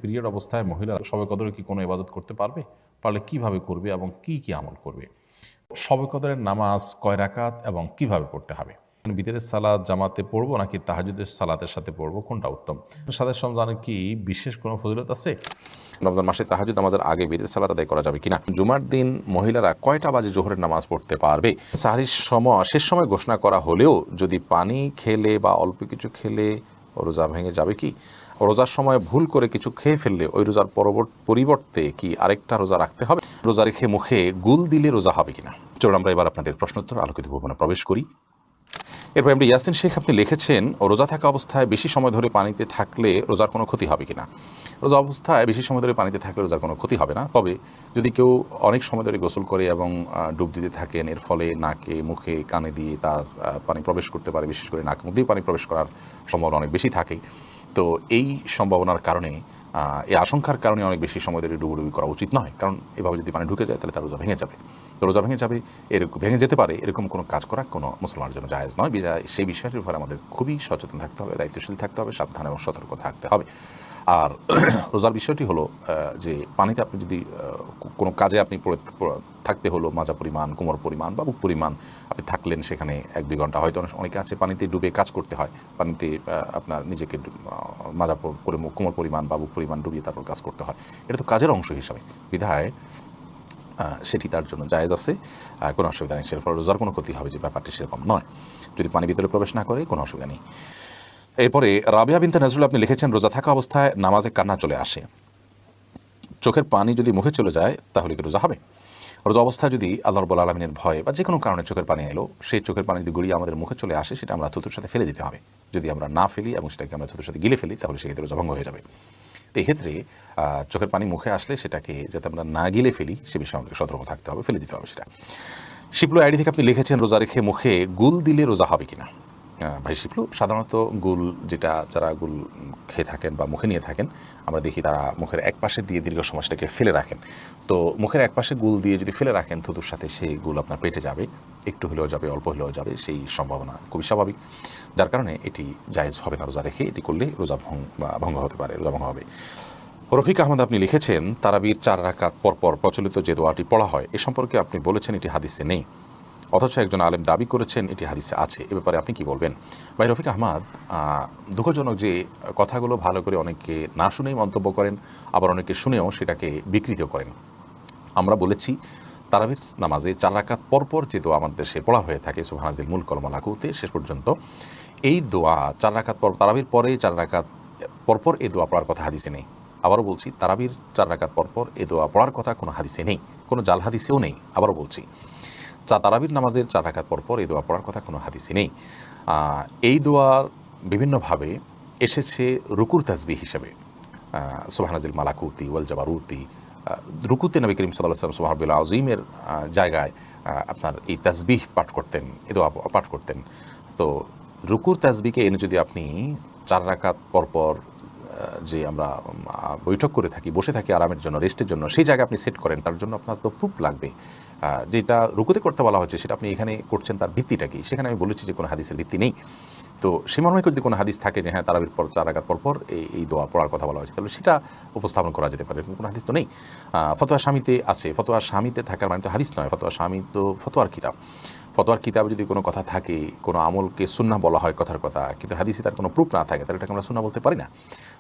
Period অবস্থায় মহিলা শবে কদরে কি কোনো ইবাদত করতে পারবে? পারলে কিভাবে করবে এবং কি কি আমল করবে? শবে কদরের নামাজ কয় রাকাত এবং কিভাবে পড়তে হবে? বিতরের সালাত জামাতে পড়বো নাকি তাহাজ্জুদের সালাতের সাথে পড়বো, কোনটা উত্তম? সাথে রমজানে কি বিশেষ কোনো ফজিলত আছে? রমজান মাসে তাহাজ্জুদ নামাজের আগে বিতরের সালাত আদায় করা যাবে কিনা? জুমার দিন মহিলারা কয়টা বাজে জোহরের নামাজ পড়তে পারবে? সাহরির সময় শেষ সময় ঘোষণা করা হলেও যদি পানি খেলে বা অল্প কিছু খেলে রোজা ভেঙে যাবে কি? রোজার সময় ভুল করে কিছু খেয়ে ফেললে ওই রোজার পরিবর্তে কি আরেকটা রোজা রাখতে হবে? রোজা রেখে মুখে গুল দিলে রোজা হবে কিনা? চলুন আমরা এবার আপনাদের প্রশ্নোত্তর আলোকিত ভবনে প্রবেশ করি। এরপর আমরা ইয়াসিন শেখ আপনি লিখেছেন, রোজা থাকা অবস্থায় বেশি সময় ধরে পানিতে থাকলে রোজার কোনো ক্ষতি হবে কিনা? রোজা অবস্থায় বেশি সময় ধরে পানিতে থাকলে রোজার কোনো ক্ষতি হবে না। তবে যদি কেউ অনেক সময় ধরে গোসল করে এবং ডুব দিতে থাকেন, এর ফলে নাকে মুখে কানে দিয়ে তার পানি প্রবেশ করতে পারে, বিশেষ করে নাক মুখ দিয়ে পানি প্রবেশ করার সম্ভাবনা অনেক বেশি থাকে। তো এই সম্ভাবনার কারণে এই আশঙ্কার কারণে অনেক বেশি সময় ধরে ডুবুডুবি করা উচিত নয়, কারণ এভাবে যদি পানি ঢুকে যায় তাহলে তার রোজা ভেঙে যাবে। তো রোজা ভেঙে যাবে, এরকম ভেঙে যেতে পারে, এরকম কোনো কাজ করা কোনো মুসলমানের জন্য জায়েজ নয়। সেই বিষয়টির উপরে আমাদের খুবই সচেতন থাকতে হবে, দায়িত্বশীল থাকতে হবে, সাবধান এবং সতর্ক থাকতে হবে। আর রোজার বিষয়টি হলো যে পানিতে আপনি যদি কোনো কাজে আপনি থাকতে হলো মাজা পরিমাণ, কোমর পরিমাণ বা বুক পরিমাণ আপনি থাকলেন, সেখানে 1-2 ঘন্টা, হয়তো অনেকে আছে পানিতে ডুবে কাজ করতে হয়, পানিতে আপনার নিজেকে মাজা কোমর পরিমাণ বা বুক পরিমাণ ডুবিয়ে তারপর কাজ করতে হয়, এটা তো কাজের অংশ হিসাবে, বিধায় সেটি তার জন্য জায়েজ আছে, কোনো অসুবিধা নেই। সের ফলে রোজার কোনো ক্ষতি হবে যে ব্যাপারটি সেরকম নয়, যদি পানি ভিতরে প্রবেশ না করে কোনো অসুবিধা নেই। এরপরে রাবিয়া বিনতে নজরুল আপনি লিখেছেন, রোজা থাকা অবস্থায় নামাজে কান্না চলে আসে, চোখের পানি যদি মুখে চলে যায় তাহলে কি রোজা হবে? রোজা অবস্থায় যদি আল্লাহ রাব্বুল আলামিনের ভয়ে বা যে কোনো কারণে চোখের পানি এলো, সেই চোখের পানি যদি গড়িয়ে আমাদের মুখে চলে আসে, সেটা আমরা থুতুর সাথে ফেলে দিতে হবে। যদি আমরা না ফেলি এবং সেটাকে আমরা থুতুর সাথে গিলে ফেলি, তাহলে সেক্ষেত্রে রোজা ভঙ্গ হয়ে যাবে। তো এক্ষেত্রে চোখের পানি মুখে আসলে সেটাকে যাতে আমরা না গিলে ফেলি সে বিষয়ে আমাদের সতর্ক থাকতে হবে, ফেলে দিতে হবে সেটা। শিপলু আইডি থেকে আপনি লিখেছেন, রোজা রেখে মুখে গুল দিলে রোজা হবে কিনা? ভাই শিপলু, সাধারণত গুল যেটা যারা গুল খেয়ে থাকেন বা মুখে নিয়ে থাকেন, আমরা দেখি তারা মুখের এক পাশে দিয়ে দীর্ঘ সময় সেটাকে ফেলে রাখেন। তো মুখের এক পাশে গুল দিয়ে যদি ফেলে রাখেন, থুতুর সাথে সেই গুল আপনার পেটে যাবে, একটু হলেও যাবে, অল্প হলেও যাবে, সেই সম্ভাবনা খুবই স্বাভাবিক, যার কারণে এটি জায়েজ হবে না। রোজা রেখে এটি করলে রোজা ভঙ্গ হতে পারে, রোজা ভঙ্গ হবে। রফিক আহমদ আপনি লিখেছেন, তারাবির 4 রাকাত পরপর প্রচলিত যে দোয়াটি পড়া হয় এ সম্পর্কে আপনি বলেছেন এটি হাদিসে নেই, অথচ একজন আলেম দাবি করেছেন এটি হাদিসে আছে, এ ব্যাপারে আপনি কি বলবেন? ভাই রফিক আহমদ, দুঃখজনক যে কথাগুলো ভালো করে অনেকে না শুনেই মন্তব্য করেন, আবার অনেকে শুনেও সেটাকে বিকৃত করেন। আমরা বলেছি তারাবির নামাজে 4 রাকাত পরপর যে দোয়া আমাদের দেশে পড়া হয়ে থাকে, সুবহানাল মুলক ওয়া মালাকুতে শেষ পর্যন্ত, এই দোয়া 4 রাকাত পর, তারাবির পরে 4 রাকাত পরপর এই দোয়া পড়ার কথা হাদিসে নেই। আবারও বলছি, তারাবির 4 রাকাত পরপর এই দোয়া পড়ার কথা কোনো হাদিসে নেই, কোনো জাল হাদিসেও নেই। আবারও বলছি, তারাবির নামাজের 4 রাকাত পরপর এই দোয়া পড়ার কথা কোনো হাদিসে নেই। এই দোয়ার বিভিন্নভাবে এসেছে রুকুর তাসবিহ হিসেবে, সুবহানাল মালাকুতি ওয়াল জাবারুতি, রুকুতে নবী করিম সাল্লাল্লাহু আলাইহি ওয়াসাল্লাম সুবহানাল আযীমের জায়গায় আপনার এই তাসবিহ পাঠ করতেন, এই দোয়া পাঠ করতেন। তো রুকুর তাসবিহকে এনে যদি আপনি 4 রাকাত পরপর যে আমরা বৈঠক করে থাকি, বসে থাকি আরামের জন্য, রেস্টের জন্য, সেই জায়গায় আপনি সেট করেন, তার জন্য আপনার তো প্রুফ লাগবে। যেটা রুকুতে করতে বলা হচ্ছে সেটা আপনি এখানে করছেন, তার ভিত্তিটা কি? সেখানে আমি বলেছি যে কোনো হাদিসের ভিত্তি নেই। তো সে মর্মে যদি কোনো হাদিস থাকে যে হ্যাঁ তারাবির পর 4 রাকাত পরপর এই দোয়া পড়ার কথা বলা হয়েছে, তাহলে সেটা উপস্থাপন করা যেতে পারে। কোনো হাদিস তো নেই। ফতোয়া স্বামীতে আছে, ফতোয়া স্বামীতে থাকার মানে তো হাদিস নয়, ফতোয়া স্বামী তো ফতোয়ার কিতাব। ফতোয়ার কিতাবে যদি কোনো কথা থাকে, কোনো আমলকে সুন্নাহ বলা হয় কথার কথা, কিন্তু হাদিসে তার কোনো প্রুফ না থাকে, তাহলে এটাকে আমরা সুন্নাহ বলতে পারি না।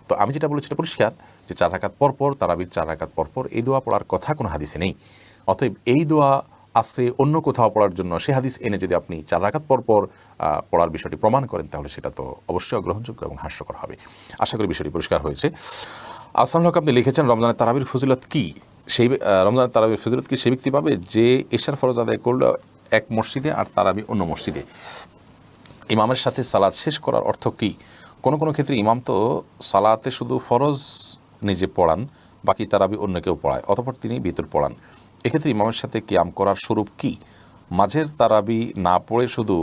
তো আমি যেটা বলেছি এটা পরিষ্কার যে 4 রাকাত পরপর, তারাবির 4 রাকাত পরপর এই দোয়া পড়ার কথা কোনো হাদিসে নেই। অতএব এই দোয়া আছে অন্য কোথাও পড়ার জন্য, সে হাদিস এনে যদি আপনি 4 রাকাত পরপর পড়ার বিষয়টি প্রমাণ করেন, তাহলে সেটা তো অবশ্যই অগ্রহণযোগ্য এবং হাস্যকর হবে। আশা করি বিষয়টি পরিষ্কার হয়েছে। আসসালামু আলাইকুম, আপনি লিখেছেন, রমজানের তারাবির ফজিলত কি? সেই রমজানের তারাবির ফজিলত কি সেই ব্যক্তি পাবে যে এশার ফরজ আদায় করলো এক মসজিদে আর তারাবি অন্য মসজিদে? ইমামের সাথে সালাত শেষ করার অর্থ কি? কোনো কোনো ক্ষেত্রে ইমাম তো সালাতে শুধু ফরজ নিজে পড়ান, বাকি তারাবি অন্য কেউ পড়ায়, অতঃপর তিনি ভিতর পড়ান, এক্ষেত্রে ইমামের সাথে কিয়াম করার স্বরূপ কি? মাঝের তারাবি না পড়ে শুধু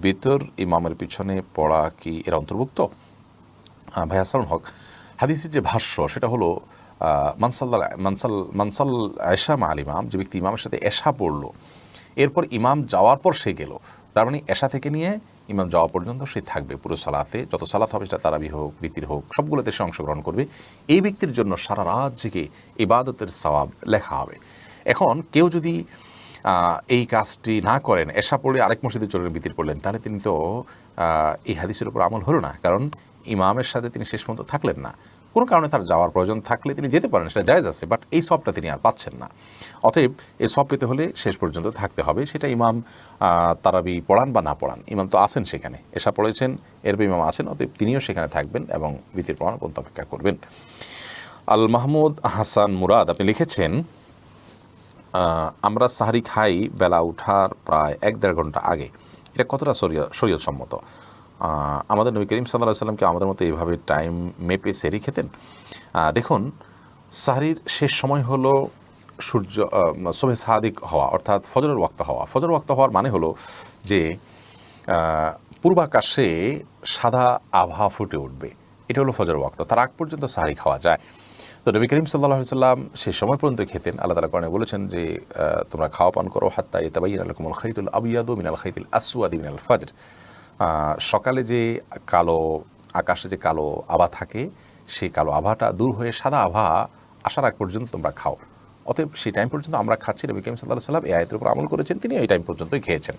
ভিতর ইমামের পিছনে পড়া কি এর অন্তর্ভুক্ত? ভাই হাসান হক, হাদিসের যে ভাষ্য সেটা হলো মানসাল এশা মা আল ইমাম, যে ব্যক্তি ইমামের সাথে এশা পড়লো, এরপর ইমাম যাওয়ার পর সে গেল, তার মানে এশা থেকে নিয়ে ইমাম যাওয়া পর্যন্ত সে থাকবে পুরো সালাতে, যত সালাত হবে সেটা তারাবি হোক, বিতির হোক, সবগুলোতে সে অংশগ্রহণ করবে। এই ব্যক্তির জন্য সারা রাত জেগে ইবাদতের সওয়াব লেখা হবে। এখন কেউ যদি এই কাজটি না করেন, এশা পড়লে আরেক মসজিদে চলে বিতির পড়লেন, তাহলে তিনি তো এই হাদিসের উপর আমল হলো না, কারণ ইমামের সাথে তিনি শেষ পর্যন্ত থাকলেন না। কোনো কারণে তার যাওয়ার প্রয়োজন থাকলে তিনি যেতে পারেন, সেটা জায়েজ আছে, বাট এই সবটা তিনি আর পাচ্ছেন না। অতএব এই সব পেতে হলে শেষ পর্যন্ত থাকতে হবে, সেটা ইমাম তারাবি পড়ান বা না পড়ান। ইমাম তো আসেন সেখানে, এশা পড়েছেন, এরপর ইমাম আসেন, অতএব তিনিও সেখানে থাকবেন এবং বিতির পড়ানো পর্যন্ত অপেক্ষা করবেন। আল মাহমুদ হাসান মুরাদ আপনি লিখেছেন, আমরা সাহারি খাই বেলা উঠার প্রায় 1-1.5 ঘন্টা আগে, এটা কতটা শরীয়ত সম্মত? আমাদের নবী করিম সাল্লাল্লাহু আলাইহি ওয়াসাল্লাম কি আমাদের মতো এইভাবে টাইম মেপে সেহরি খেতেন? দেখুন, সাহরির শেষ সময় হলো সূর্য সুবহে সাদিক হওয়া, অর্থাৎ ফজরের ওয়াক্ত হওয়া। ফজর ওয়াক্ত হওয়ার মানে হলো যে পূর্বাকাশে সাদা আভা ফুটে উঠবে, এটা হলো ফজর ওয়াক্ত। তার আগ পর্যন্ত সাহরি খাওয়া যায়। তো নবী করিম সাল্লাল্লাহু আলাইহি ওয়াসাল্লাম সেই সময় পর্যন্ত খেতেন। আল্লাহ তাআলা কোরআনে বলেছেন যে তোমরা খাওয়া পান করো হাত্তা ইয়াতাবাইয়ানা লাকুমুল খাইতুল আবিয়াদু মিনাল খাইতিল আসওয়াদি মিনাল ফাজর। সকালে যে কালো আকাশে যে কালো আভা থাকে, সেই কালো আভাটা দূর হয়ে সাদা আভা আসার আগ পর্যন্ত তোমরা খাও। অতএব সেই টাইম পর্যন্ত আমরা খাচ্ছি। নবী করিম সাল্লাল্লাহু আলাইহি ওয়াসাল্লাম এই আয়াতের উপর আমল করেছেন, তিনি এই টাইম পর্যন্তই খেয়েছেন।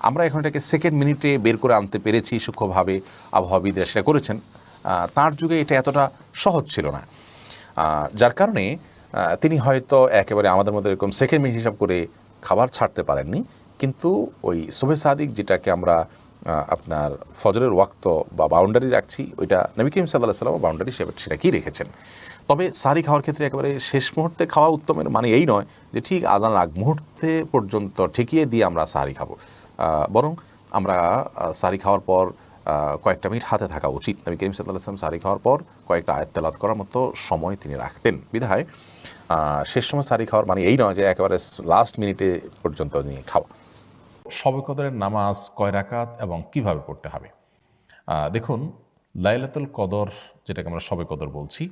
আমরা এখন এটাকে সেকেন্ড মিনিটে বের করে আনতে পেরেছি, সূক্ষ্মভাবে আবহাওয়াবিদরা সেটা করেছেন। তার যুগে এটা এতটা সহজ ছিল না, যার কারণে তিনি হয়তো একেবারে আমাদের মধ্যে এরকম সেকেন্ড মিনিট হিসাব করে খাবার ছাড়তে পারেননি। কিন্তু ওই সুবহে সাদিক, যেটাকে আমরা আপনার ফজরের ওয়াক্ত বা বাউন্ডারি রাখছি, ওইটা নবী করিম সাল্লাল্লাহু আলাইহি ওয়াসাল্লাম বাউন্ডারি সেটা কি রেখেছেন। তবে সাহরি খাওয়ার ক্ষেত্রে একেবারে শেষ মুহূর্তে খাওয়া উত্তমের মানে এই নয় যে ঠিক আজান আগ মুহূর্তে পর্যন্ত ঠেকিয়ে দিয়ে আমরা সাহরি খাবো, বরং আমরা সাহরি খাওয়ার পর কয়েকটা মিনিট হাতে থাকা উচিত। নবী করিম সাল্লাল্লাহু আলাইহি ওয়াসাল্লাম সাহরি খাওয়ার পর কয়েকটা আয়াত তেলাওয়াত করার মতো সময় তিনি রাখতেন। বিধায় শেষ সময় সাহরি খাওয়ার মানে এই নয় যে একেবারে লাস্ট মিনিটে পর্যন্ত নিয়ে খাওয়া। শবে কদরের নামাজ কয় রাকাত এবং কিভাবে পড়তে হবে? দেখুন, লাইলাতুল কদর, যেটাকে আমরা শবে কদর বলছি,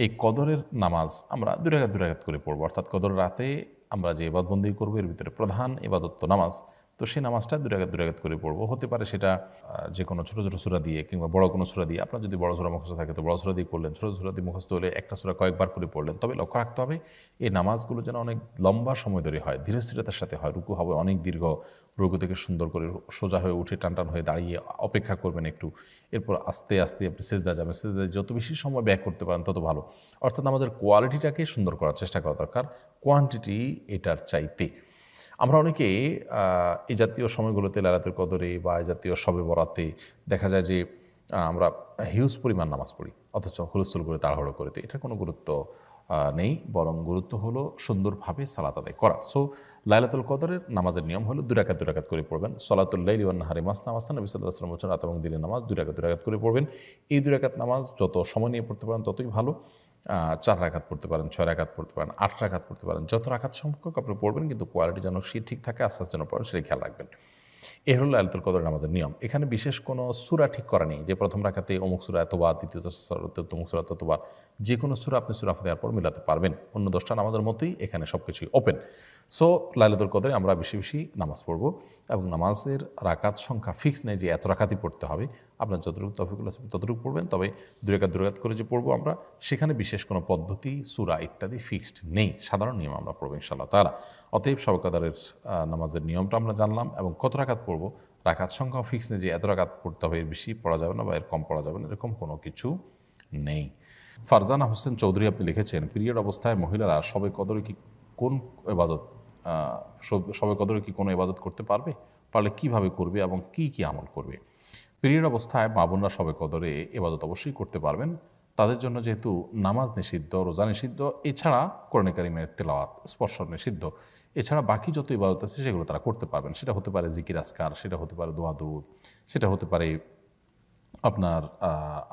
এই কদরের নামাজ আমরা 2 রাকাত করে পড়বো। অর্থাৎ কদর রাতে আমরা যে ইবাদতবন্দি করবো, এর ভিতরে প্রধান ইবাদত তো নামাজ। তো সেই নামাজটা 2 রাকাত করে পড়বো। হতে পারে সেটা যে কোনো ছোটো ছোটো সূরা দিয়ে কিংবা বড় কোনো সূরা দিয়ে। আপনার যদি বড় সূরা মুখস্থ থাকে তো বড় সূরা দিয়ে করলেন, ছোটো সূরা দিয়ে মুখস্থ হলে একটা সূরা কয়েকবার করে পড়লেন। তবে লক্ষ্য রাখতে হবে এই নামাজগুলো যেন অনেক লম্বা সময় ধরে হয়, ধীরস্থিরতার সাথে হয়। রুকু হবে অনেক দীর্ঘ, রুকু থেকে সুন্দর করে সোজা হয়ে উঠে টান হয়ে দাঁড়িয়ে অপেক্ষা করবেন একটু, এরপর আস্তে আস্তে আপনি সেজদা যাবেন। সেজদায় যত বেশি সময় ব্যয় করতে পারেন তত ভালো। অর্থাৎ নামাজের কোয়ালিটিটাকে সুন্দর করার চেষ্টা করা দরকার, কোয়ান্টিটি এটার চাইতে। আমরা অনেকে এই জাতীয় সময়গুলোতে লাইলাতুল কদরে বা এই জাতীয় শবে বরাতে দেখা যায় যে আমরা হিউজ পরিমাণ নামাজ পড়ি, অথচ হুলস্থুল করে তাড়াহুড়ো করে। তো এটার কোনো গুরুত্ব নেই, বরং গুরুত্ব হলো সুন্দরভাবে সালাত আদায় করা। সো লাইলাতুল কদরের নামাজের নিয়ম হলো 2 রাকাত করে পড়বেন। সলাতুল লাইলি ওয়ান নাহারি মাসনা মাসনা, নবী সাল্লাল্লাহু আলাইহি ওয়াসাল্লাম বলেছেন রাত এবং দিনের নামাজ 2 রাকাত করে পড়বেন। এই 2 রাকাত নামাজ যত সময় নিয়ে পড়তে পারেন ততই ভালো। 4 রাকাত পড়তে পারেন, 6 রাকাত পড়তে পারেন, 8 রাকাত পড়তে পারেন, যত রাকাত সংখ্যক আপনি পড়বেন, কিন্তু কোয়ালিটি যেন সে ঠিক থাকে, আস্তে আস্তে যেন পড়েন, সেটা খেয়াল রাখবেন। এ হলো লাইলাতুল কদর নামাজের নিয়ম। এখানে বিশেষ কোনো সূরা ঠিক করা নেই যে প্রথম রাকাতে অমুক সূরা এতবার, দ্বিতীয় রাকাতে অমুক সূরা ততবার। যে কোনো সূরা আপনি সূরা ফাতিহার পর মিলাতে পারবেন। অন্য 10টা নামাজের মতোই এখানে সব কিছুই ওপেন। সো লাইলাতুল কদরে আমরা বেশি বেশি নামাজ পড়ব, এবং নামাজের রাকাত সংখ্যা ফিক্স নেই যে এত রাকাতই পড়তে হবে। আপনার যতটুকু তৌফিকুল আছে ততটুকু পড়বেন। তবে 2 রাকাত করে যে পড়বো আমরা, সেখানে বিশেষ কোনো পদ্ধতি, সূরা ইত্যাদি ফিক্সড নেই, সাধারণ নিয়ম আমরা পড়বো ইনশাআল্লাহ তাআলা। অতএব শবে কদরের নামাজের নিয়মটা আমরা জানলাম, এবং কত রাকাত পড়বো, রাকাত সংখ্যাও ফিক্স নেই যে এত রাকাত পড়তে হবে, এর বেশি পড়া যাবে না বা এর কম পড়া যাবে না, এরকম কোনো কিছু নেই। ফারজানা হোসেন চৌধুরী আপনি লিখেছেন, পিরিয়ড অবস্থায় মহিলারা শবে কদরে কি কোন ইবাদত শবে কদরে কি কোনো ইবাদত করতে পারবে? পারলে কিভাবে করবে এবং কি কি আমল করবে? পিরিয়ড অবস্থায় মা বোনরা শবে কদরে ইবাদত অবশ্যই করতে পারবেন। তাদের জন্য যেহেতু নামাজ নিষিদ্ধ, রোজা নিষিদ্ধ, এছাড়া কোরআনে কারিমের তেলাওয়াত স্পর্শ নিষিদ্ধ, এছাড়া বাকি যত ইবাদত আছে সেগুলো তারা করতে পারবেন। সেটা হতে পারে জিকির আজকার, সেটা হতে পারে দোয়া দুরূদ, সেটা হতে পারে আপনার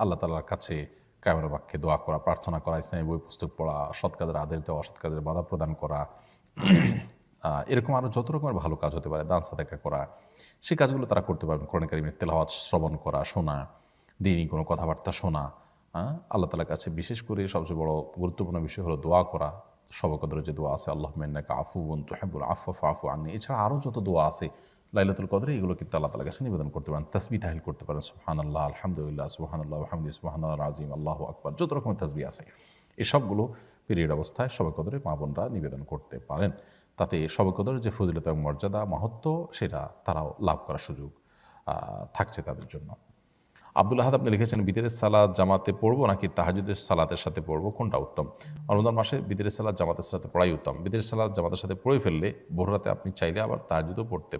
আল্লাহ তাআলার কাছে কায়মের বাক্যে দোয়া করা, প্রার্থনা করা, ইসলামী বই পুস্তক পড়া, সৎ কাজের আদেশ দেওয়া, অসৎ কাজের বাধা প্রদান করা, এরকম আরও যত রকমের ভালো কাজ হতে পারে, দান সাদাকা করা, সেই কাজগুলো তারা করতে পারবেন। কোরআন কারিমের তেলাওয়াত শ্রবণ করা, শোনা, দ্বীনি কোনো কথাবার্তা শোনা, আল্লাহ তাআলার কাছে বিশেষ করে সবচেয়ে বড় গুরুত্বপূর্ণ বিষয় হলো দোয়া করা। শবে কদরে যে দোয়া আছে, আল্লাহুম্মা ইন্নাকা আফুউন তুহিব্বুল আফওয়া ফাফু আন্নি, এছাড়া আরও যত দোয়া আছে, লাইলাতুল কদরে এগুলো কিন্তু আল্লাহ তাআলার কাছে নিবেদন করতে পারেন। তাসবিহ তাহলিল করতে পারেন, সুবহানাল্লাহ, আলহামদুলিল্লাহ, সুবহানাল্লাহ ওয়া বিহামদিহি, সুবহানাল্লাহিল আযীম, আল্লাহু আকবার, যত রকমের তাসবিহ আছে এই সবগুলো পিরিয়ড অবস্থায় শবে কদরে মা বোনরা নিবেদন করতে পারেন। তাতে শবে কদরের যে ফজিলত এবং মর্যাদা মাহাত্ম্য সেটা তারাও লাভ করার সুযোগ থাকছে তাদের জন্য। আব্দুল আহাদ আপনি লিখেছেন, বিতরের সালাত জামাতে পড়বো নাকি তাহাজ্জুদের সালাতের সাথে পড়বো, কোনটা উত্তম? রমজান মাসে বিতরের সালাত জামাতের সাথে পড়াই উত্তম। বিতরের সালাত জামাতের সাথে পড়ে ফেললে ভোর রাতে আপনি চাইলে আবার তাহাজ্জুদও পড়তে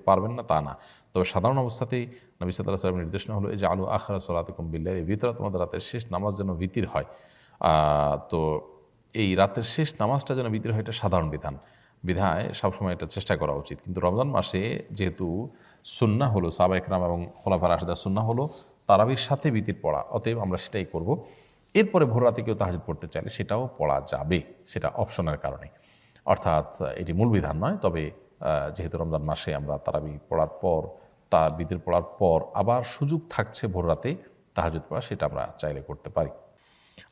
পারবেন না তা না, তবে সাধারণ অবস্থাতেই নবী সাল্লাল্লাহু আলাইহি ওয়াসাল্লামের নির্দেশনা হলো যে আলু আখিরা সালাতিকুম বিল্লাইল, ভিতরে তোমাদের রাতের শেষ নামাজ যেন ভিতির হয়। তো এই রাতের শেষ নামাজটা যেন ভিতর হয়, এটা সাধারণ বিধায় সবসময় এটা চেষ্টা করা উচিত। কিন্তু রমজান মাসে যেহেতু সুন্নাহ হলো, সাহাবা ইকরাম এবং খোলাফায়ে রাশিদিন সুন্নাহ হলো তারাবির সাথে ভিতির পড়া, অতএব আমরা সেটাই করব। এরপরে ভোর রাতে কেউ তাহাজ্জুদ পড়তে চাইলে সেটাও পড়া যাবে, সেটা অপশনের কারণে, অর্থাৎ এটি মূল বিধান নয়। তবে যেহেতু রমজান মাসে আমরা তারাবি পড়ার পর ভিতির পড়ার পর আবার সুযোগ থাকছে ভোর রাতে তাহাজ্জুদ পড়া, সেটা আমরা চাইলে করতে পারি।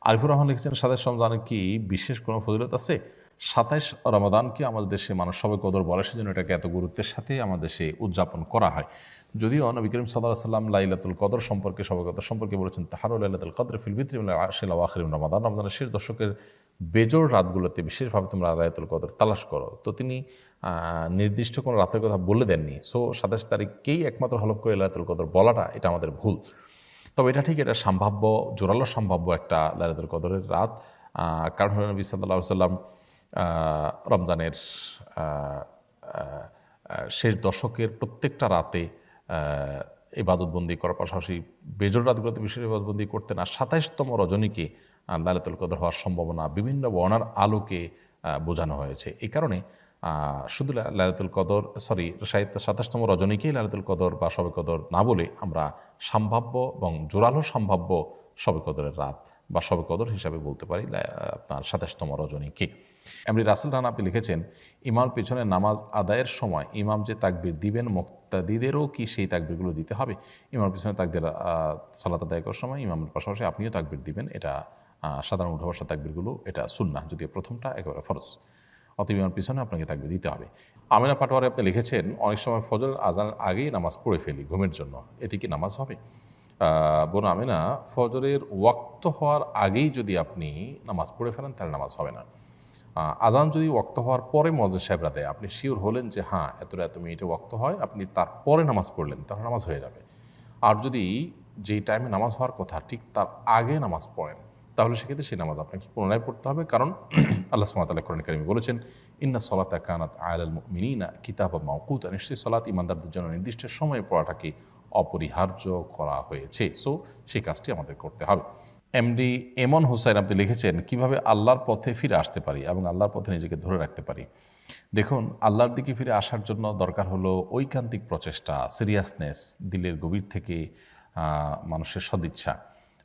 আরিফুর রহমান লিখেছেন, ২৭ রমজানে কি বিশেষ কোনো ফজিলত আছে? ২৭ রমাদানকে আমাদের দেশে মানুষ শবে কদর বলে, সেজন্য এটাকে এত গুরুত্বের সাথে আমাদের দেশে উদযাপন করা হয়। যদিও নবী করিম সাল্লাল্লাহু আলাইহি ওয়াসাল্লাম লাইলাতুল কদর সম্পর্কে, শবে কদর সম্পর্কে বলেছেন, তাহারু লাইলাতুল কদর ফিল বিত্রি মিনাল আশরিল আওয়াখির মিন রমাদান, রমজানের শেষ দশকের বেজোড় রাতগুলোতে বিশেষভাবে তোমরা লাইলাতুল কদর তালাশ করো। তো তিনি নির্দিষ্ট কোনো রাতের কথা বলে দেননি। সো ২৭ তারিখকেই একমাত্র হলফ করে লাইলাতুল কদর বলাটা এটা আমাদের ভুল। তবে এটা ঠিক, এটা সম্ভাব্য, জোরালো সম্ভাব্য একটা লাইলাতুল কদরের রাত। কারণ হলো নবী সাল্লাল্লাহু আলাইহি ওয়াসাল্লাম রমজানের শেষ দশকের প্রত্যেকটা রাতে ইবাদতবন্দি করার পাশাপাশি বেজোড় রাতগুলোতে বিশেষ ইবাদতবন্দি করতেন। আর ২৭তম রজনীকে লাইলাতুল কদর হওয়ার সম্ভাবনা বিভিন্ন বর্ণার আলোকে বোঝানো হয়েছে। এই কারণে শুধু লাইলাতুল কদর ২৭তম রজনীকেই লাইলাতুল কদর বা শবে কদর না বলে আমরা সম্ভাব্য এবং জোরালো সম্ভাব্য শবে কদরের রাত বা শবে কদর হিসাবে বলতে পারি আপনার ২৭তম রজনীকে। এমনি রাসেল রানা আপনি লিখেছেন, ইমাম পেছনে নামাজ আদায়ের সময় ইমাম যে তাকবীর দিবেন, মুক্তাদিদেরও কি সেই তাকবীরগুলো দিতে হবে? ইমামের পেছনে সালাত আদায় করার সময় ইমামের পাশাপাশি আপনিও তাকবীর দিবেন, এটা সাধারণ উঠা বসা তাকবীরগুলো, এটা সুন্নাহ, যদিও প্রথমটা একেবারে ফরজ। অতএব ইমামের পিছনে আপনাকে তাকবীর দিতে হবে। আমিনা পাটোয়ারি আপনি লিখেছেন, অনেক সময় ফজর আজানের আগেই নামাজ পড়ে ফেলি ঘুমের জন্য, এটি কি নামাজ হবে? বোন আমিনা, ফজরের ওয়াক্ত হওয়ার আগেই যদি আপনি নামাজ পড়ে ফেলেন তাহলে নামাজ হবে না। আজান যদি ওয়াক্ত হওয়ার পরে মুয়াজ্জিন সাহেবরা দেয়, আপনি শিওর হলেন যে হ্যাঁ এতটা এত মিনিটে ওয়াক্ত হয়, আপনি তারপরে নামাজ পড়লেন, তাহলে নামাজ হয়ে যাবে। আর যদি যেই টাইমে নামাজ হওয়ার কথা ঠিক তার আগে নামাজ পড়েন, তাহলে সেক্ষেত্রে সেই নামাজ আপনাকে পুনরায় পড়তে হবে। কারণ আল্লাহ সুবহানাহু ওয়া তাআলা কোরআনে কারিমে বলেছেন, ইন্না সলাতা কানাত আলাল মুমিনিনা কিতাবাম মাওকুতা, নিশ্চয়ই সালাত ইমানদারদের জন্য নির্দিষ্ট সময়ে পড়াটাকে অপরিহার্য করা হয়েছে। সো সেই কাজটি আমাদের করতে হবে। এমডি এমন হুসাইন আপনি লিখেছেন, কিভাবে আল্লাহর পথে ফিরে আসতে পারি এবং আল্লাহর পথে নিজেকে ধরে রাখতে পারি? দেখুন, আল্লাহর দিকে ফিরে আসার জন্য দরকার হলো ঐকান্তিক প্রচেষ্টা, সিরিয়াসনেস, দিলের গভীর থেকে মানুষের সদিচ্ছা।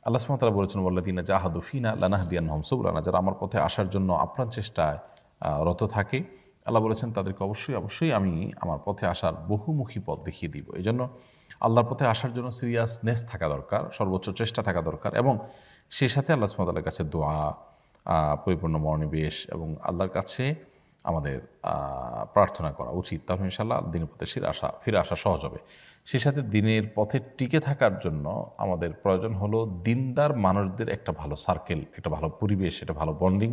আল্লাহ সুবহানাহু ওয়া তাআলা বলেছেন, ওয়াল্লাযীনা জাহাদু ফিনা লানাহদিয়ান্নাহুম সুবুলানা, যারা আমার পথে আসার জন্য আপ্রাণ চেষ্টায় রত থাকে, আল্লাহ বলেছেন তাদেরকে অবশ্যই আমি আমার পথে আসার বহুমুখী পথ দেখিয়ে দিব। এই জন্য আল্লাহর পথে আসার জন্য সিরিয়াসনেস থাকা দরকার, সর্বোচ্চ চেষ্টা থাকা দরকার, এবং সেই সাথে আল্লাহ সুবহানাহু ওয়া তাআলার কাছে দোয়া, পরিপূর্ণ মনোনিবেশ এবং আল্লাহর কাছে আমাদের প্রার্থনা করা উচিত। তাহলে ইনশাআল্লাহ দিনের পথে ফিরে আসা সহজ হবে। সেই সাথে দিনের পথে টিকে থাকার জন্য আমাদের প্রয়োজন হলো দিনদার মানুষদের একটা ভালো সার্কেল, একটা ভালো পরিবেশ, একটা ভালো বন্ডিং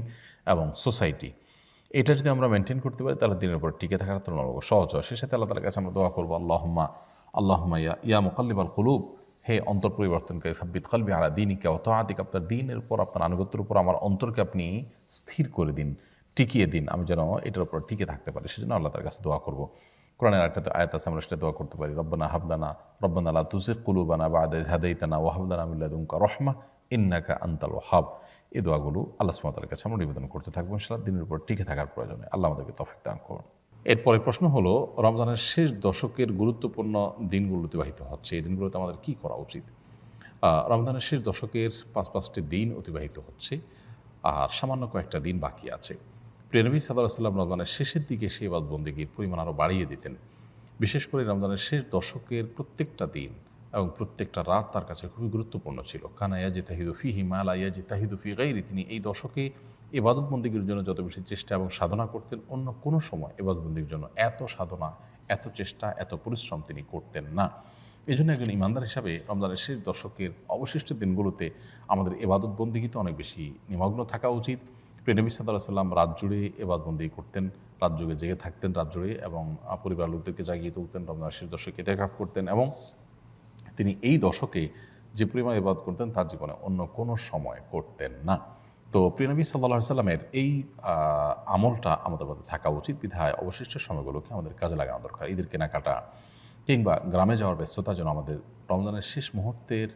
এবং সোসাইটি। এটা যদি আমরা মেনটেন করতে পারি তাহলে দিনের উপর টিকে থাকার তুলনামূলক সহজ হয়। সেই সাথে আল্লাহ তাআলার কাছে আমরা দোয়া করবো, আল্লাহুম্মা ইয়া মুকাল্লিবাল কুলুব, হে অন্তর পরিবর্তনকারী, সাব্বিত কলবি আলা দীনিকা ওয়া তাআতিকা, আপনার দ্বীনের উপর, আপনার আনুগত্যের উপর আমার অন্তরকে আপনি স্থির করে দিন, টিকিয়ে দিন, আমি যেন এটার উপর টিকে থাকতে পারি। সেজন্য আল্লাহ তার কাছে দোয়া করব। কোরআনের একটা আয়াত আছে, আমরা সেটা দোয়া করতে পারি, রব্বানা লা তুযিগ কুলুবানা বা'দা ইয হাদাইতানা ওয়া হাব লানা মিন লাদুনকা রাহমা ইন্নাকা আনতাল ওয়াহ্হাব। এই দোয়াগুলো আল্লাহ সুবহানাহু ওয়া তাআলার কাছে আমরা নিবেদন করতে থাকবো ইনশাআল্লাহ, দিনের উপর টিকে থাকার প্রয়োজনে। আল্লাহ আমাদেরকে তৌফিক দান করুন। এরপরে প্রশ্ন হলো, রমজানের শেষ দশকের গুরুত্বপূর্ণ দিনগুলো অতিবাহিত হচ্ছে, এই দিনগুলোতে আমাদের কী করা উচিত? রমজানের শেষ দশকের ৫টি দিন অতিবাহিত হচ্ছে, আর সামান্য কয়েকটা দিন বাকি আছে। প্রিয় নবী সাল্লাল্লাহু আলাইহি ওয়াসাল্লাম রমজানের শেষের দিকে সেই ইবাদত বন্দেগীর পরিমাণ আরও বাড়িয়ে দিতেন। বিশেষ করে রমজানের শেষ দশকের প্রত্যেকটা দিন এবং প্রত্যেকটা রাত তার কাছে খুবই গুরুত্বপূর্ণ ছিল। কানা ইয়াজতাহিদু ফীহি মা লা ইয়াজতাহিদু ফী গায়রি, তিনি এই দশকে ইবাদত বন্দেগীর জন্য যত বেশি চেষ্টা এবং সাধনা করতেন, অন্য কোনো সময় ইবাদত বন্দেগীর জন্য এত সাধনা, এত চেষ্টা এত পরিশ্রম তিনি করতেন না। এই জন্য একজন ইমানদার হিসাবে রমজানের শেষ দশকের অবশিষ্ট দিনগুলোতে আমাদের এবাদত বন্দিগিতে অনেক বেশি নিমগ্ন থাকা উচিত। প্রিয় নবী সাল্লাল্লাহু আলাইহি ওয়াসাল্লাম রাত জুড়ে এবাদত বন্দি করতেন, রাত জুড়ে জেগে থাকতেন রাত জুড়ে, এবং পরিবার লোকদেরকে জাগিয়ে তুলতেন, রমজানের শেষ দশকে ইতিকাফ করতেন, এবং তিনি এই দশকে যে পরিমাণ ইবাদত করতেন তার জীবনে অন্য কোনো সময় করতেন না। তো প্রিয় নবী সাল্লাল্লাহু আলাইহি সাল্লামের এই আমলটা আমাদের মধ্যে থাকা উচিত। বিধায় অবশিষ্ট সময়গুলোকে আমাদের কাজে লাগানো দরকার। ঈদের কেনাকাটা কিংবা গ্রামে যাওয়ার ব্যস্ততা যেন আমাদের রমজানের শেষ মুহূর্তের